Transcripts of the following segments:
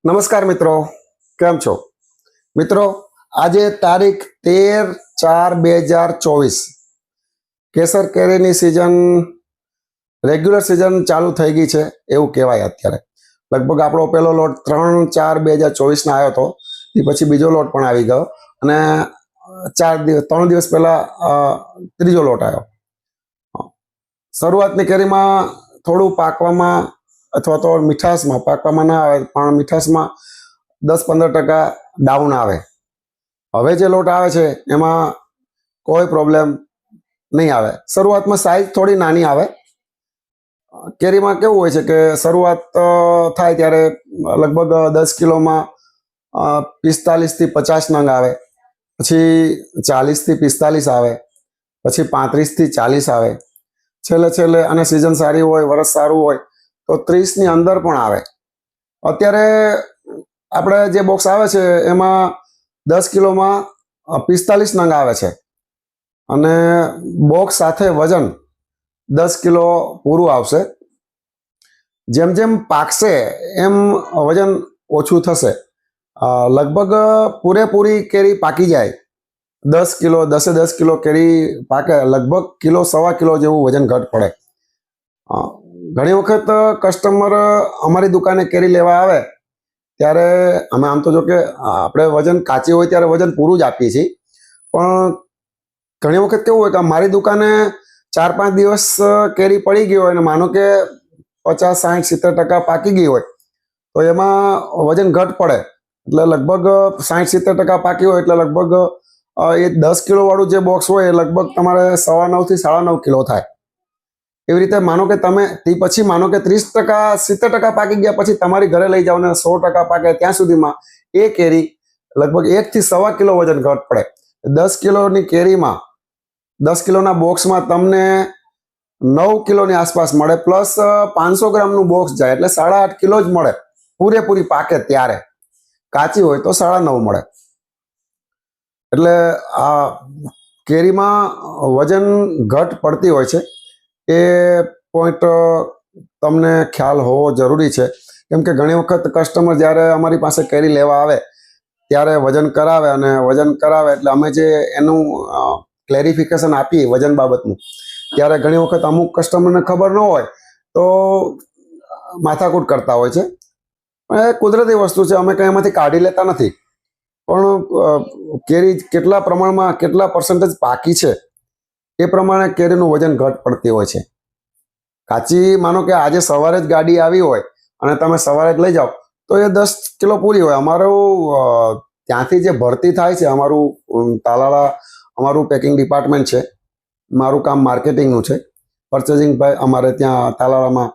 નમસ્કાર મિત્રો, કેમ છો મિત્રો? આજે તારીખ 13/4/2024, કેસર કેરીની સિઝન રેગ્યુલર સિઝન ચાલુ થઈ ગઈ છે એવું કહેવાય. અત્યારે લગભગ આપણો પહેલો લોટ 3/4/2024 આવ્યો હતો, એ પછી બીજો લોટ પણ આવી ગયો અને 3 દિવસ પહેલા ત્રીજો લોટ આવ્યો. શરૂઆતની કેરીમાં થોડું પાકવામાં અથવા તો મીઠાશમાં પાકવામાં ના આવે, પણ મીઠાશમાં 10-15% ડાઉન આવે. હવે જે લોટ આવે છે એમાં કોઈ પ્રોબ્લેમ નહીં આવે. શરૂઆતમાં સાઈઝ થોડી નાની આવે. કેરીમાં કેવું હોય છે કે શરૂઆત થાય ત્યારે લગભગ 10 કિલોમાં 45-50 નંગ આવે, પછી 40-45 આવે, પછી 35-40 આવે, છેલ્લે અને સિઝન સારી હોય, વરસ સારું હોય તો 30ની અંદર પણ આવે. અત્યારે આપણે જે બોક્સ આવે છે એમાં 10 કિલોમાં 45 નંગ આવે છે અને બોક્સ સાથે વજન 10 કિલો પૂરું આવશે. જેમ જેમ પાકશે એમ વજન ઓછું થશે. લગભગ પૂરેપૂરી કેરી પાકી જાય 10 કિલો 10 કિલો કેરી પાકે, લગભગ 1.25 કિલો જેવું વજન ઘટ પડે. ઘણી વખત કસ્ટમર અમારી દુકાને કેરી લેવા આવે ત્યારે અમે આમ તો જો કે આપણે વજન કાચી હોય ત્યારે વજન પૂરું જ આપીએ છીએ, પણ ઘણી વખત કેવું હોય કે મારી દુકાને 4-5 દિવસ કેરી પડી ગઈ હોય અને માનો કે 50-60-70% પાકી ગઈ હોય તો એમાં વજન ઘટ પડે. એટલે લગભગ 60-70% પાકી હોય એટલે લગભગ એ 10 કિલો વાળું જે બોક્સ હોય એ લગભગ તમારે 9.5 થી 9.5 કિલો થાય. એવી રીતે માનો કે તમે તે પછી માનો કે 30-70% પાકી ગયા પછી તમારી ઘરે લઈ જાઓ ને 100% પાકે ત્યાં સુધીમાં એ કેરી લગભગ 1 થી 1.25 કિલો વજન ઘટ પડે. 10 કિલોની કેરીમાં 10 કિલોના બોક્સમાં તમને 9 કિલોની આસપાસ મળે, પ્લસ 500 ગ્રામનું બોક્સ જાય એટલે 8.5 કિલો જ મળે પૂરેપૂરી પાકે ત્યારે. કાચી હોય તો 9.5 મળે. એટલે આ કેરીમાં વજન ઘટ પડતી હોય છે, એ પોઈન્ટ તમને ખ્યાલ હોવો જરૂરી છે. કેમ કે ઘણી વખત કસ્ટમર જ્યારે અમારી પાસે કેરી લેવા આવે ત્યારે વજન કરાવે અને વજન કરાવે એટલે અમે જે એનું ક્લેરિફિકેશન આપીએ વજન બાબતનું, ત્યારે ઘણી વખત અમુક કસ્ટમરને ખબર ન હોય તો માથાકૂટ કરતા હોય છે. એ કુદરતી વસ્તુ છે, અમે કંઈ એમાંથી કાઢી લેતા નથી. પણ કેરી કેટલા પ્રમાણમાં કેટલા પર્સન્ટેજ પાકી છે એ પ્રમાણે કેરીનું વજન ઘટ પડતી હોય છે. કાચી માનો કે આજે સવારે જ ગાડી આવી હોય અને તમે સવારે જ લઈ જાઓ તો એ 10 કિલો પૂરી હોય. અમારું ત્યાંથી જે ભરતી થાય છે, તાલાળા અમારું પેકિંગ ડિપાર્ટમેન્ટ છે, મારું કામ માર્કેટિંગનું છે. પરચેઝિંગ ભાઈ અમારે ત્યાં તાલાળામાં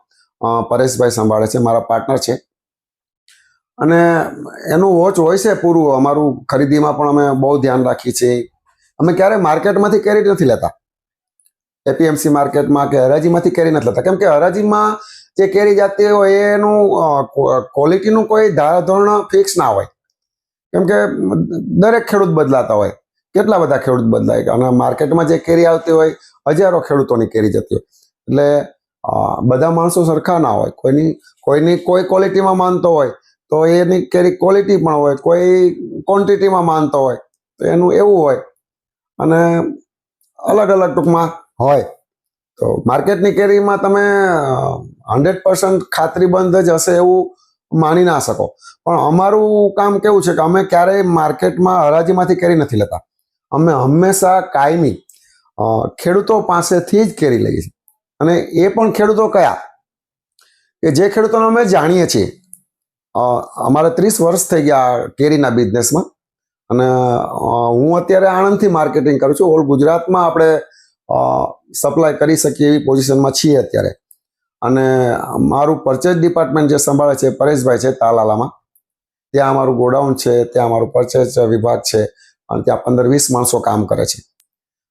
પરેશભાઈ સંભાળે છે, મારા પાર્ટનર છે, અને એનું વોચ હોય છે પૂરું. અમારું ખરીદીમાં પણ અમે બહુ ધ્યાન રાખીએ છીએ. અમે ક્યારે માર્કેટમાંથી કેરી નથી લેતા, એપીએમસી માર્કેટમાં કે હરાજીમાંથી કેરી નથી લેતા. કેમ કે હરાજીમાં જે કેરી જાતી હોય એનું ક્વોલિટીનું કોઈ ધારાધોરણ ફિક્સ ના હોય. કેમ કે દરેક ખેડૂત બદલાતા હોય, કેટલા બધા ખેડૂત બદલાય, અને માર્કેટમાં જે કેરી આવતી હોય હજારો ખેડૂતોની કેરી જતી હોય. એટલે બધા માણસો સરખા ના હોય. કોઈની કોઈ ક્વોલિટીમાં માનતો હોય તો એની કેરી ક્વોલિટી પણ હોય, કોઈ ક્વોન્ટિટીમાં માનતો હોય તો એનું એવું હોય, અને અલગ અલગ ટૂંકમાં હોય. તો માર્કેટની કેરીમાં તમે 100% ખાતરીબંધ જ હશે એવું માની ના શકો. પણ અમારું કામ કેવું છે કે અમે ક્યારેય માર્કેટમાં હરાજીમાંથી કેરી નથી લેતા. અમે હંમેશા કાયમી ખેડૂતો પાસેથી જ કેરી લઈએ છીએ. અને એ પણ ખેડૂતો કયા કે જે ખેડૂતોને અમે જાણીએ છીએ. અમારે 30 વર્ષ થઈ ગયા કેરીના બિઝનેસમાં, અને હું અત્યારે આણંદથી માર્કેટિંગ કરું છું. ઓલ ગુજરાતમાં આપણે સપ્લાય કરી શકીએ એવી પોઝિશનમાં છીએ અત્યારે. અને મારું પરચેજ ડિપાર્ટમેન્ટ જે સંભાળે છે પરેશભાઈ છે તાલાલામાં. ત્યાં અમારું ગોડાઉન છે, ત્યાં અમારું પરચેજ વિભાગ છે, અને ત્યાં 15-20 માણસો કામ કરે છે.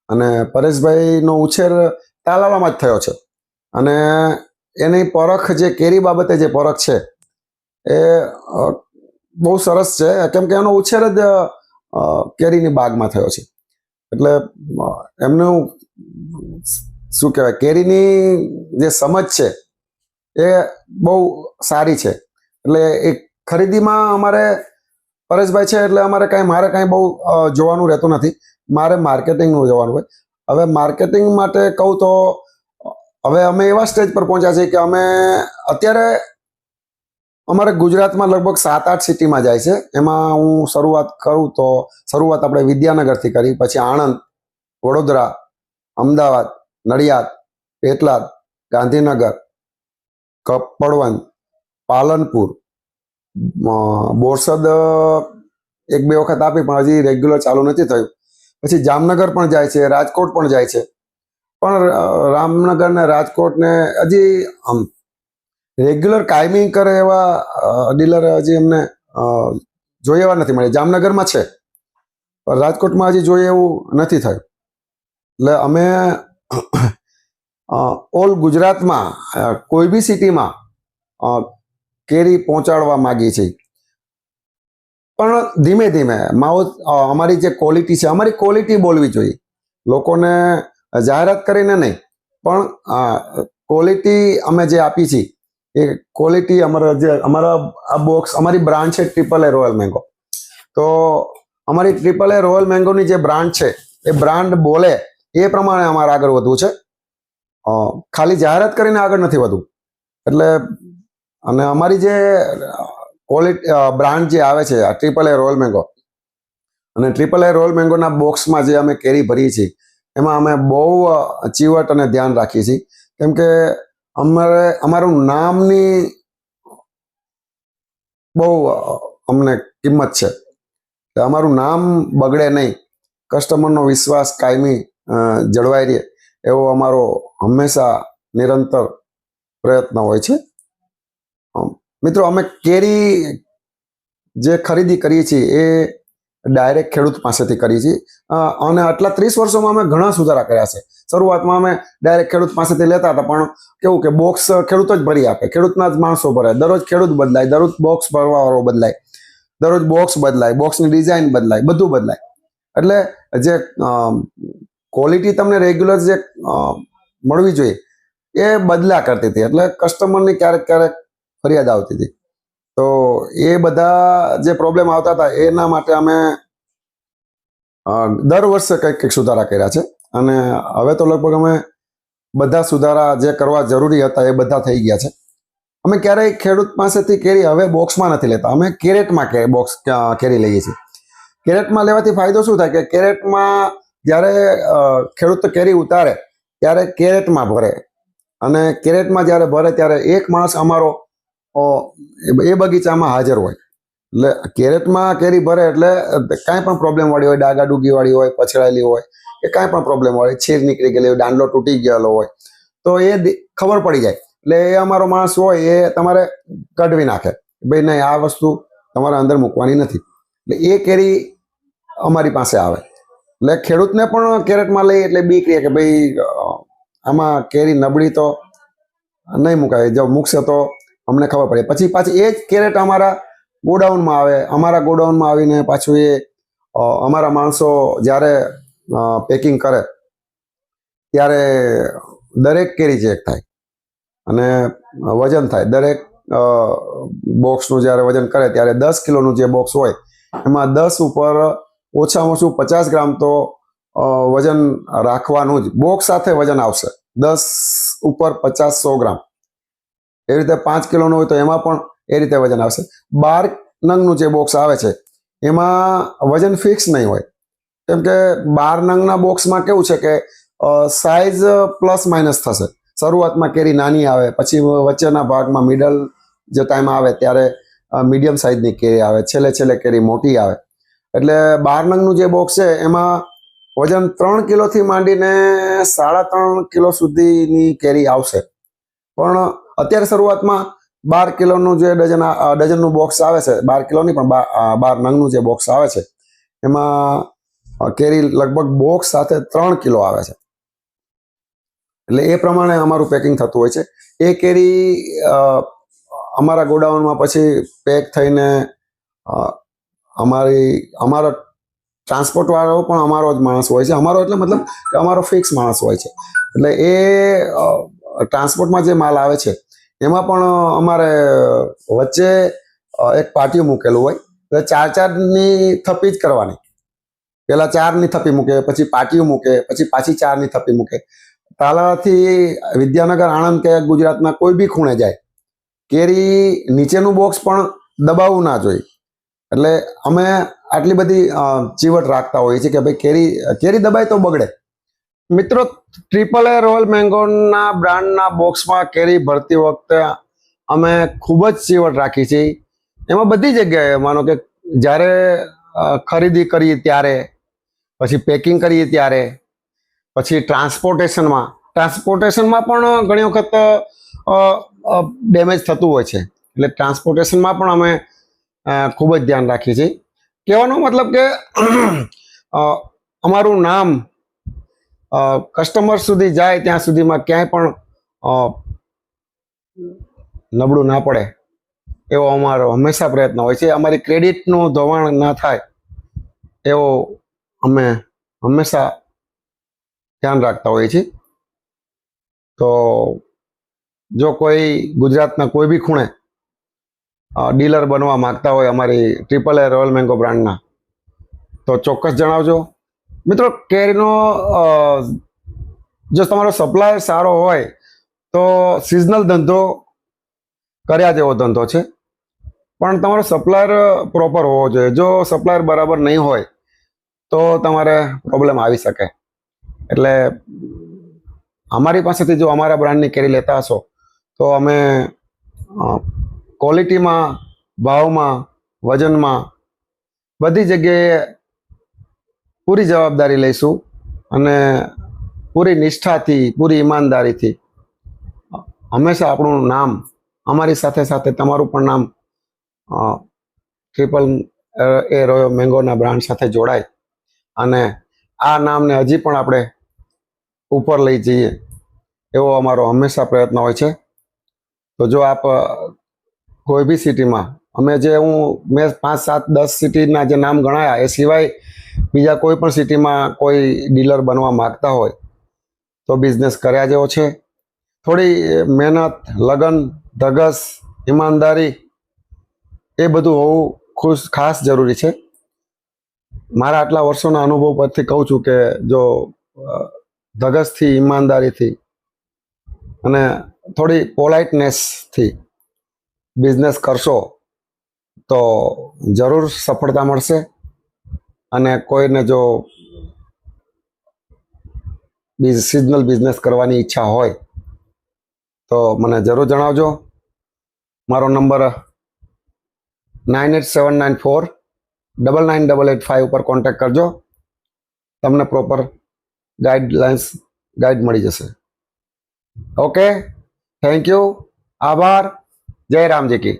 અને પરેશભાઈનો ઉછેર તાલાલામાં જ થયો છે, અને એની પરખ જે કેરી બાબતે જે પરખ છે એ બહુ સરસ છે. કેમ કે એનો ઉછેર જ કેરીની બાગમાં થયો છે. એટલે એમનું શું કહેવાય, કેરીની જે સમજ છે એ બહુ સારી છે. એટલે એ ખરીદીમાં અમારે પરેશભાઈ છે એટલે મારે કાંઈ બહુ જોવાનું રહેતું નથી. મારે માર્કેટિંગનું જોવાનું હોય. હવે માર્કેટિંગ માટે કહું તો હવે અમે એવા સ્ટેજ પર પહોંચ્યા છીએ કે અમે અત્યારે અમારે ગુજરાતમાં લગભગ 7-8 સિટીમાં જાય છે. એમાં હું શરૂઆત કરું તો શરૂઆત આપણે વિદ્યાનગરથી કરી, પછી આણંદ, વડોદરા, અમદાવાદ, નડિયાદ, પેટલાદ, ગાંધીનગર, કપડવંજ, પાલનપુર, બોરસદ 1-2 વખત આપી પણ હજી રેગ્યુલર ચાલુ નથી થયું. પછી જામનગર પણ જાય છે, રાજકોટ પણ જાય છે. પણ રામનગર ને રાજકોટ ને હજી રેગ્યુલર કાયમી કરે એવા ડીલર હજી અમને જોઈએ એવા નથી મળ્યા. જામનગરમાં છે પણ રાજકોટમાં હજી જોઈએ એવું નથી થયું. એટલે અમે ઓલ ગુજરાતમાં કોઈ બી સિટીમાં કેરી પહોંચાડવા માંગીએ છીએ. પણ ધીમે ધીમે અમારી જે ક્વોલિટી છે, અમારી ક્વોલિટી બોલવી જોઈએ. લોકોને જાહેરાત કરીને નહીં, પણ ક્વોલિટી અમે જે આપી છીએ એ ક્વોલિટી અમારા આ બોક્સ, અમારી બ્રાન્ડ છે AAA રોયલ મેંગો. તો અમારી AAA રોયલ મેંગોની જે બ્રાન્ડ છે એ બ્રાન્ડ બોલે એ પ્રમાણે અમારે આગળ વધવું છે. ખાલી જાહેરાત કરીને આગળ નથી વધવું. એટલે અને અમારી જે ક્વોલિટી બ્રાન્ડ જે આવે છે આ AAA રોયલ મેંગો, અને AAA રોયલ મેંગોના બોક્સમાં જે અમે કેરી ભરીએ છીએ એમાં અમે બહુ ચીવટ અને ધ્યાન રાખીએ છીએ. કેમ કે અમારું નામની બહુ અમને કિંમત છે. અમારું નામ બગડે નહીં, કસ્ટમરનો વિશ્વાસ કાયમી જળવાઈ રહે એવો અમારો હંમેશા નિરંતર પ્રયત્ન હોય છે. મિત્રો, અમે કેરી જે ખરીદી કરીએ છીએ એ ડાયરેક્ટ ખેડૂત પાસેથી કરીએ છીએ. અને આટલા 30 વર્ષોમાં અમે ઘણા સુધારા કર્યા છે. શરૂઆતમાં અમે ડાયરેક્ટ ખેડૂત પાસેથી લેતા હતા, પણ કેવું કે બોક્સ ખેડૂત જ ભરી આપે, ખેડૂતના જ માણસો ભરે. દરરોજ ખેડૂત બદલાય, દરરોજ બોક્સ ભરવાવાળો બદલાય, દરરોજ બોક્સ બદલાય, બોક્સની ડિઝાઇન બદલાય, બધું બદલાય. એટલે જે ક્વોલિટી તમને રેગ્યુલર જે મળવી જોઈએ એ બદલા કરતી હતી. એટલે કસ્ટમરની ક્યારેક ક્યારેક ફરિયાદ આવતી હતી. તો એ બધા જે પ્રોબ્લેમ આવતા હતા એના માટે અમે દર વર્ષે કંઈક સુધારા કર્યા છે. અને હવે તો લગભગ અમે બધા સુધારા જે કરવા જરૂરી હતા એ બધા થઈ ગયા છે. અમે ક્યારેય ખેડૂત પાસેથી કેરી હવે બોક્સમાં નથી લેતા, અમે કેરેટમાં કેરી લઈએ છીએ. કેરેટમાં લેવાથી ફાયદો શું થાય કે કેરેટમાં જ્યારે ખેડૂત કેરી ઉતારે ત્યારે કેરેટમાં ભરે, અને કેરેટમાં જ્યારે ભરે ત્યારે એક માણસ અમારો એ બગીચામાં હાજર હોય. એટલે કેરેટમાં કેરી ભરે એટલે કાંઈ પણ પ્રોબ્લેમ વાળી હોય, ડાગા ડૂગી વાળી હોય, પછડાયેલી હોય કે કાંઈ પણ પ્રોબ્લેમ વાળી, છીર નીકળી ગયેલી હોય, દાંડલો તૂટી ગયેલો હોય, તો એ ખબર પડી જાય. એટલે એ અમારો માણસ હોય એ તમારે કઢવી નાખે, ભાઈ નહીં, આ વસ્તુ તમારે અંદર મૂકવાની નથી. એટલે એ કેરી અમારી પાસે આવે. એટલે ખેડૂતને પણ કેરેટમાં લઈ એટલે બીક રહે કે ભાઈ આમાં કેરી નબળી તો નહીં મુકાય, જો મૂકશે તો અમને ખબર પડે. પછી પાછી એ જ કેરેટ અમારા ગોડાઉનમાં આવે. અમારા ગોડાઉનમાં આવીને પાછું એ અમારા માણસો જ્યારે પેકિંગ કરે ત્યારે દરેક કેરી ચેક થાય અને વજન થાય. દરેક બોક્સનું જ્યારે વજન કરે ત્યારે 10 કિલોનું જે બોક્સ હોય એમાં 10 ઉપર ઓછામાં ઓછું 50 ગ્રામ તો વજન રાખવાનું જ. બોક્સ સાથે વજન આવશે 10 ઉપર 50-100 ગ્રામ. એ રીતે 5 કિલોનું હોય તો એમાં પણ એ રીતે વજન આવશે. 12 નંગનું જે બોક્સ આવે છે એમાં વજન ફિક્સ નહીં હોય, કેમ કે 12 નંગના બોક્સમાં કેવું છે કે સાઇઝ પ્લસ માઇનસ થશે. શરૂઆતમાં કેરી નાની આવે, પછી વચ્ચેના ભાગમાં મિડલ જે ટાઈમ આવે ત્યારે મીડિયમ સાઇઝની કેરી આવે, છેલ્લે કેરી મોટી આવે. એટલે 12 નંગનું જે બોક્સ છે એમાં વજન 3 કિલોથી માંડીને 3.5 કિલો સુધીની કેરી આવશે. પણ અત્યારે શરૂઆતમાં 12 કિલોનું જે ડઝનનું બોક્સ આવે છે, 12 કિલોની પણ 12 નંગનું જે બોક્સ આવે છે એમાં કેરી લગભગ બોક્સ સાથે 3 કિલો આવે છે. એટલે એ પ્રમાણે અમારું પેકિંગ થતું હોય છે. એ કેરી અમારા ગોડાઉનમાં પછી પેક થઈને અમારો ટ્રાન્સપોર્ટ વાળો પણ અમારો જ માણસ હોય છે. અમારો એટલે મતલબ કે અમારો ફિક્સ માણસ હોય છે. એટલે એ ટ્રાન્સપોર્ટમાં જે માલ આવે છે એમાં પણ અમારે વચ્ચે એક પાટિયું મૂકેલું હોય, એટલે 4-4ની થપ્પી જ કરવાની. પેલા 4ની થપ્પી મૂકે, પછી પાટિયું મૂકે, પછી પાછી 4ની થપ્પી મૂકે. તાલાથી વિદ્યાનગર, આણંદ કે ગુજરાતના કોઈ બી ખૂણે જાય, કેરી નીચેનું બોક્સ પણ દબાવવું ના જોઈએ. એટલે અમે આટલી બધી ચીવટ રાખતા હોઈએ છીએ કે ભાઈ કેરી દબાય તો બગડે. મિત્રો, ટ્રિપલ એ રોયલ મેંગોના બ્રાન્ડના બોક્સમાં કેરી ભરતી વખતે અમે ખૂબ જ ચીવટ રાખી છે. એમાં બધી જગ્યાએ, માનો કે જ્યારે ખરીદી કરીએ ત્યારે, પછી પેકિંગ કરીએ ત્યારે, પછી ટ્રાન્સપોર્ટેશનમાં પણ ઘણી વખત ડેમેજ થતું હોય છે. એટલે ટ્રાન્સપોર્ટેશનમાં પણ અમે ખૂબ જ ધ્યાન રાખીએ છીએ. કહેવાનો મતલબ કે અમારું નામ કસ્ટમર સુધી જાય ત્યાં સુધીમાં ક્યાંય પણ નબળું ના પડે એવો અમારો હંમેશા પ્રયત્ન હોય છે. અમારી ક્રેડિટનું ધોવાણ ના થાય એવો અમે હંમેશા ધ્યાન રાખતા હોઈએ છીએ. તો જો કોઈ ગુજરાતના કોઈ બી ખૂણે ડીલર બનવા માંગતા હોય અમારી ટ્રિપલ એ રોયલ મેંગો બ્રાન્ડના, તો ચોક્કસ જણાવજો. મિત્રો, કેરીનો જો તમારો સપ્લાય સારો હોય તો સિઝનલ ધંધો કર્યા જેવો ધંધો છે, પણ તમારો સપ્લાયર પ્રોપર હોવો જોઈએ. જો સપ્લાયર બરાબર નહીં હોય તો તમારે પ્રોબ્લેમ આવી શકે. એટલે અમારી પાસેથી જો અમારા બ્રાન્ડની કેરી લેતા હશો તો અમે ક્વોલિટીમાં, ભાવમાં, વજનમાં બધી જગ્યાએ પૂરી જવાબદારી લઈશું અને પૂરી નિષ્ઠાથી, પૂરી ઈમાનદારીથી હંમેશા આપણું નામ, અમારી સાથે સાથે તમારું પણ નામ ટ્રિપલ એ રોયલ મેંગોના બ્રાન્ડ સાથે જોડાય અને આ નામને હજી પણ આપણે ઉપર લઈ જઈએ એવો અમારો હંમેશા પ્રયત્ન હોય છે. તો જો આપ કોઈ બી સિટીમાં, મેં 5, 7, 10 સિટીના જે નામ ગણાયા એ સિવાય બીજા કોઈ પણ સિટીમાં કોઈ ડીલર બનવા માગતા હોય તો બિઝનેસ કર્યા જેવો છે. થોડી મહેનત, લગન, ધગસ, ઈમાનદારી એ બધું હોવું ખાસ જરૂરી છે. મારા આટલા વર્ષોના અનુભવ પરથી કહું છું કે જો ધગસથી, ઈમાનદારીથી અને થોડી પોલાઇટનેસથી બિઝનેસ કરશો તો જરૂર સફળતા મળશે. અને કોઈને જો સિઝનલ બિઝનેસ કરવાની ઈચ્છા હોય તો મને જરૂર જણાવજો. મારો નંબર 9879499885 ઉપર કોન્ટેક્ટ કરજો. તમને પ્રોપર ગાઈડ મળી જશે. ઓકે, થેન્ક યુ, આભાર. જય રામજી કી.